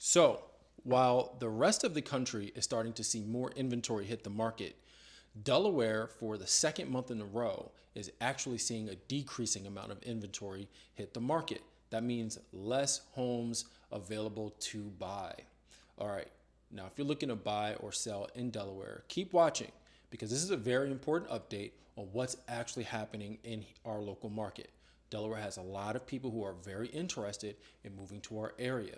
So, while the rest of the country is starting to see more inventory hit the market, Delaware, for the second month in a row, is actually seeing a decreasing amount of inventory hit the market. That means less homes available to buy. All right, now if you're looking to buy or sell in Delaware, keep watching because this is a very important update on what's actually happening in our local market. Delaware has a lot of people who are very interested in moving to our area,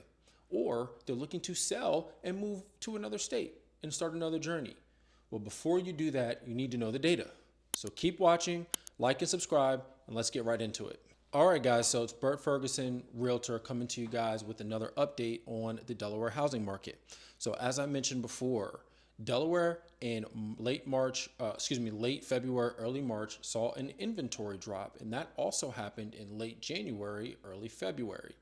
or they're looking to sell and move to another state and start another journey. Well, before you do that, you need to know the data. So keep watching, like and subscribe, and let's get right into it. All right, guys, so it's Bert Ferguson, Realtor, coming to you guys with another update on the Delaware housing market. So as I mentioned before, Delaware in late February, early March saw an inventory drop, and that also happened in late January, early February.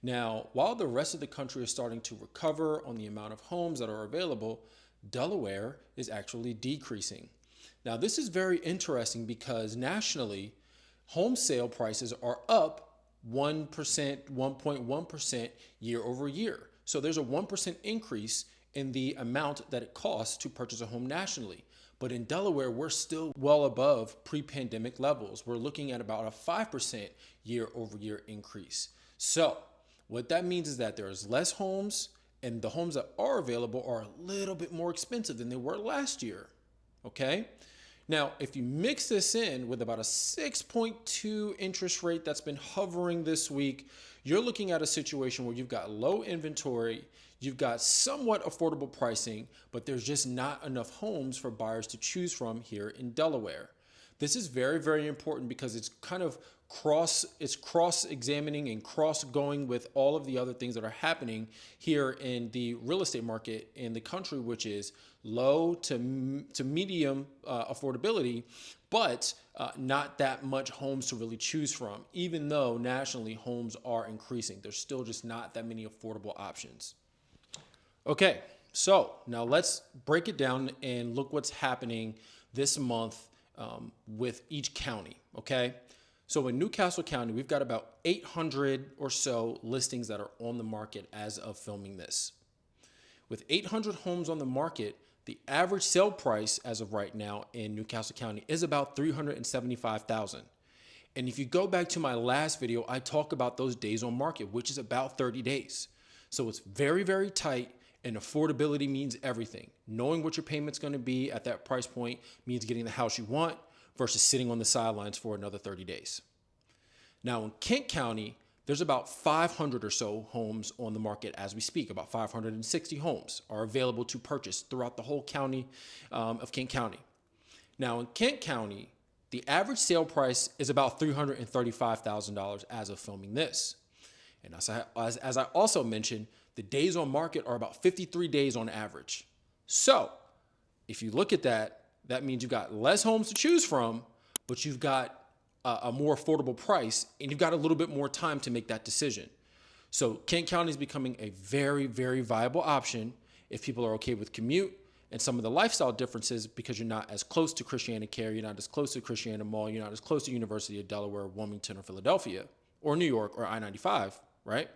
Now, while the rest of the country is starting to recover on the amount of homes that are available, Delaware is actually decreasing. Now, this is very interesting because nationally, home sale prices are up 1%, 1.1% year over year. So there's a 1% increase in the amount that it costs to purchase a home nationally. But in Delaware, we're still well above pre-pandemic levels. We're looking at about a 5% year over year increase. So what that means is that there's less homes, and the homes that are available are a little bit more expensive than they were last year. Okay? Now, if you mix this in with about a 6.2 interest rate that's been hovering this week, you're looking at a situation where you've got low inventory, you've got somewhat affordable pricing, but there's just not enough homes for buyers to choose from here in Delaware. This is very, very important because it's kind of cross-examining and cross-going with all of the other things that are happening here in the real estate market in the country, which is low to medium affordability, but not that much homes to really choose from. Even though nationally homes are increasing, there's still just not that many affordable options. Okay, so now let's break it down and look what's happening this month with each county, okay? So in Newcastle County, we've got about 800 or so listings that are on the market as of filming this. With 800 homes on the market, the average sale price as of right now in Newcastle County is about $375,000. And if you go back to my last video, I talk about those days on market, which is about 30 days. So it's very, very tight. And affordability means everything. Knowing what your payment's going to be at that price point means getting the house you want versus sitting on the sidelines for another 30 days. Now in Kent County, there's about 500 or so homes on the market as we speak. About 560 homes are available to purchase throughout the whole county of Kent County. Now in Kent County, the average sale price is about $335,000 as of filming this. And as I also mentioned, the days on market are about 53 days on average. So if you look at that, that means you've got less homes to choose from, but you've got a more affordable price, and you've got a little bit more time to make that decision. So Kent County is becoming a very, very viable option if people are okay with commute and some of the lifestyle differences because you're not as close to Christiana Care, you're not as close to Christiana Mall, you're not as close to University of Delaware, Wilmington, or Philadelphia, or New York, or I-95, right?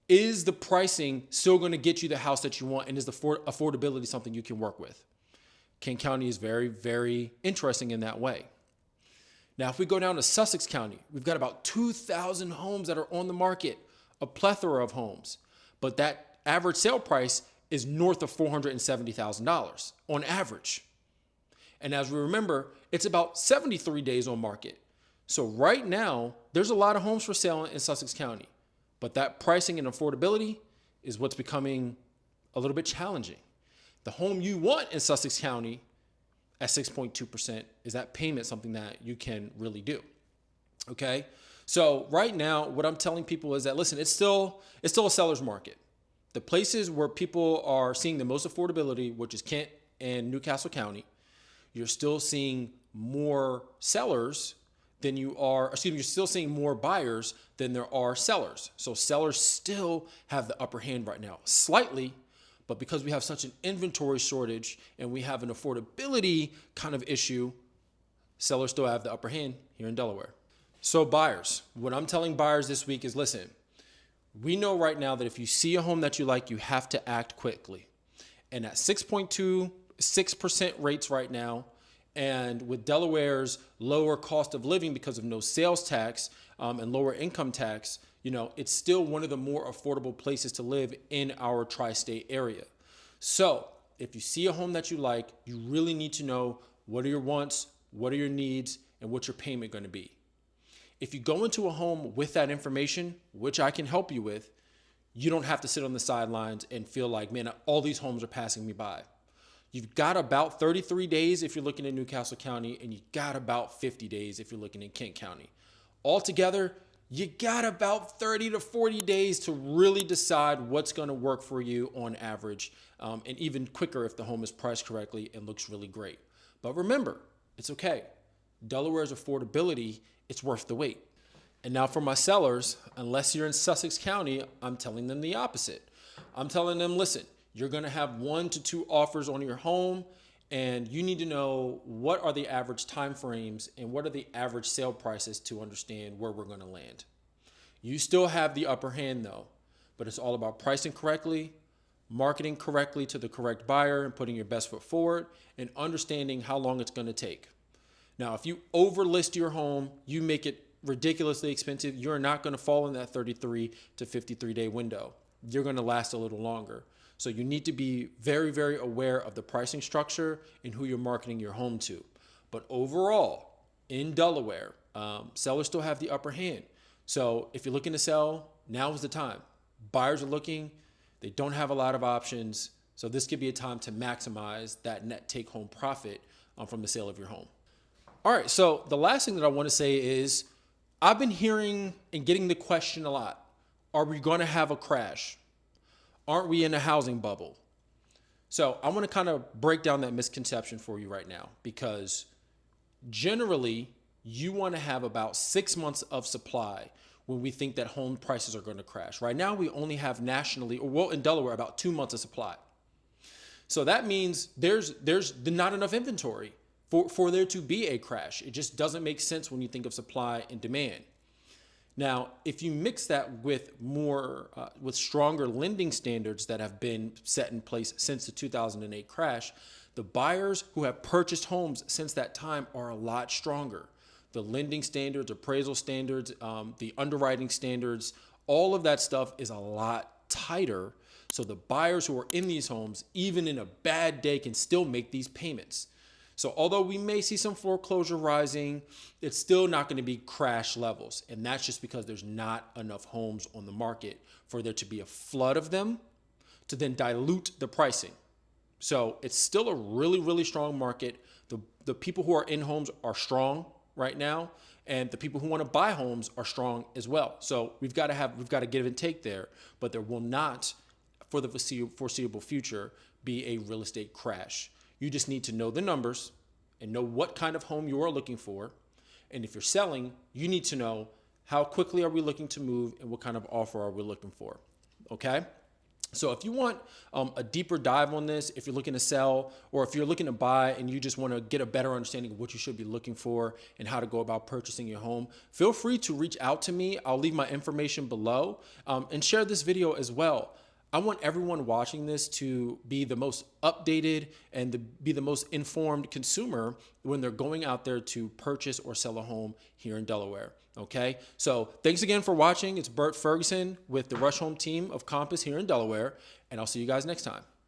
Is the pricing still going to get you the house that you want, and is the affordability something you can work with? Kent County is very, very interesting in that way. Now, if we go down to Sussex County, we've got about 2,000 homes that are on the market, a plethora of homes, but that average sale price is north of $470,000 on average. And as we remember, it's about 73 days on market. So right now, there's a lot of homes for sale in Sussex County, but that pricing and affordability is what's becoming a little bit challenging. The home you want in Sussex County at 6.2%, is that payment something that you can really do? Okay? So right now, what I'm telling people is that, listen, it's still a seller's market. The places where people are seeing the most affordability, which is Kent and Newcastle County, you're still seeing more sellers than you're still seeing more buyers than there are sellers. So sellers still have the upper hand right now, slightly, but because we have such an inventory shortage and we have an affordability kind of issue, sellers still have the upper hand here in Delaware. So buyers, what I'm telling buyers this week is, listen, We know right now that if you see a home that you like, you have to act quickly. And at 6.26% rates right now, and with Delaware's lower cost of living because of no sales tax and lower income tax, it's still one of the more affordable places to live in our tri-state area. So if you see a home that you like, you really need to know what are your wants, what are your needs, and what's your payment going to be. If you go into a home with that information, which I can help you with, you don't have to sit on the sidelines and feel like, man, all these homes are passing me by. You've got about 33 days if you're looking in Newcastle County, and you got about 50 days if you're looking in Kent County. Altogether, you got about 30 to 40 days to really decide what's going to work for you on average, and even quicker if the home is priced correctly and looks really great. But remember, it's okay. Delaware's affordability, it's worth the wait. And now for my sellers, unless you're in Sussex County, I'm telling them the opposite. I'm telling them, listen, you're going to have 1 to 2 offers on your home, and you need to know what are the average time frames and what are the average sale prices to understand where we're going to land. You still have the upper hand though, but it's all about pricing correctly, marketing correctly to the correct buyer and putting your best foot forward, and understanding how long it's going to take. Now, if you overlist your home, you make it ridiculously expensive, you're not going to fall in that 33 to 53 day window. You're going to last a little longer. So you need to be very, very aware of the pricing structure and who you're marketing your home to. But overall, in Delaware, sellers still have the upper hand. So if you're looking to sell, now is the time. Buyers are looking, they don't have a lot of options. So this could be a time to maximize that net take home profit from the sale of your home. All right, so the last thing that I want to say is I've been hearing and getting the question a lot. Are we going to have a crash? Aren't we in a housing bubble? So I want to kind of break down that misconception for you right now, because generally you want to have about 6 months of supply when we think that home prices are going to crash. Right now we only have nationally, or well, in Delaware, about 2 months of supply. So that means there's not enough inventory for there to be a crash. It just doesn't make sense when you think of supply and demand. Now, if you mix that with with stronger lending standards that have been set in place since the 2008 crash, the buyers who have purchased homes since that time are a lot stronger. The lending standards, appraisal standards, the underwriting standards, all of that stuff is a lot tighter. So the buyers who are in these homes, even in a bad day, can still make these payments. So although we may see some foreclosure rising, it's still not going to be crash levels. And that's just because there's not enough homes on the market for there to be a flood of them to then dilute the pricing. So it's still a really, really strong market. The people who are in homes are strong right now, and the people who want to buy homes are strong as well. So we've got to give and take there, but there will not, for the foreseeable future, be a real estate crash. You just need to know the numbers and know what kind of home you are looking for. And if you're selling, you need to know how quickly are we looking to move and what kind of offer are we looking for. Okay? So if you want a deeper dive on this, if you're looking to sell, or if you're looking to buy and you just want to get a better understanding of what you should be looking for and how to go about purchasing your home, feel free to reach out to me. I'll leave my information below, and share this video as well. I want everyone watching this to be the most updated and be the most informed consumer when they're going out there to purchase or sell a home here in Delaware. Okay, so thanks again for watching. It's Bert Ferguson with the Rush Home team of Compass here in Delaware, and I'll see you guys next time.